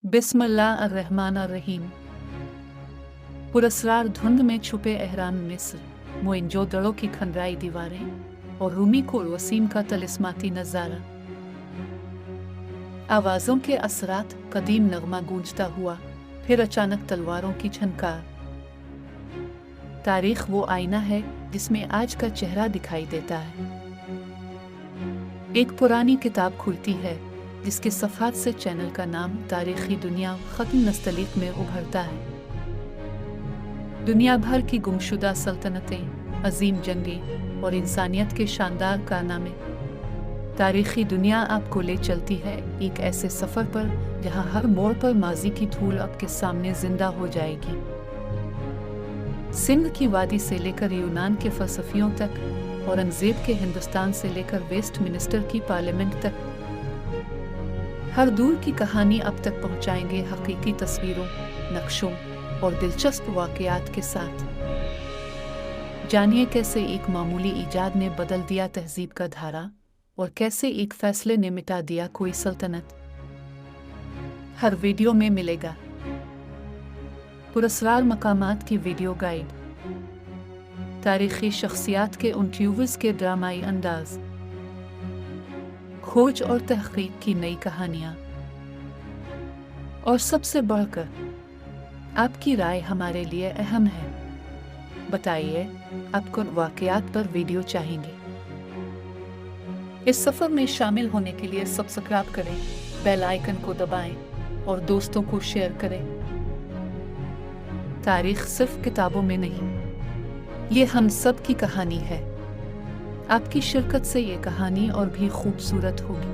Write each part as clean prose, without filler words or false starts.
बिस्मिल्लाह अर्रहमान अर्रहीम। पुरस्रार धुंध में छुपे एहराम मिस्र, मोइंजोदड़ो की खंडराई दीवारें और रूमी को वसीम का तलिस्माती नज़ारा। आवाज़ों के असरात, कदीम नगमा गूंजता हुआ, फिर अचानक तलवारों की झनकार। तारीख वो आईना है जिसमें आज का चेहरा दिखाई देता है। एक पुरानी किताब खुलती है जिसके सफ़ात से चैनल का नाम तारीखी दुनिया ख़त्म नस्तलीक में उभरता है। दुनिया भर की गुमशुदा सल्तनतें, अजीम जंगें और इंसानियत के शानदार कारनामे। तारीखी दुनिया आपको ले चलती है एक ऐसे सफ़र पर जहां हर मोड़ पर माजी की धूल आपके सामने जिंदा हो जाएगी। सिंध की वादी से लेकर यूनान के फ़लसफ़ियों तक, औरंगज़ेब के हिंदुस्तान से लेकर वेस्टमिनिस्टर की पार्लियामेंट तक, हर दूर की कहानी अब तक पहुंचाएंगे हकीकी तस्वीरों, नक्शों और दिलचस्प वाक़यात के साथ। जानिए कैसे एक मामूली ईजाद ने बदल दिया तहज़ीब का धारा और कैसे एक फ़ैसले ने मिटा दिया कोई सल्तनत। हर वीडियो में मिलेगा पुरस्रार मकामात की वीडियो गाइड, तारीख़ी शख्सियात के इंटरव्यूज़ के ड्रामाई अंदाज़, खोज और तहक़ीक़ की नई कहानियाँ, और सबसे बढ़कर आपकी राय हमारे लिए अहम है। बताइए आप कौन वाक़यात पर वीडियो चाहेंगे। इस सफ़र में शामिल होने के लिए सब्सक्राइब करें, बेल आइकन को दबाएं और दोस्तों को शेयर करें। तारीख़ सिर्फ किताबों में नहीं, ये हम सब की कहानी है। आपकी शिरकत से ये कहानी और भी खूबसूरत होगी।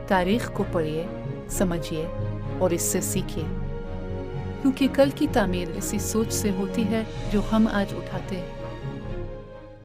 तारीख़ को पढ़िए, समझिए और इससे सीखिए, क्योंकि कल की तामीर इसी सोच से होती है जो हम आज उठाते हैं।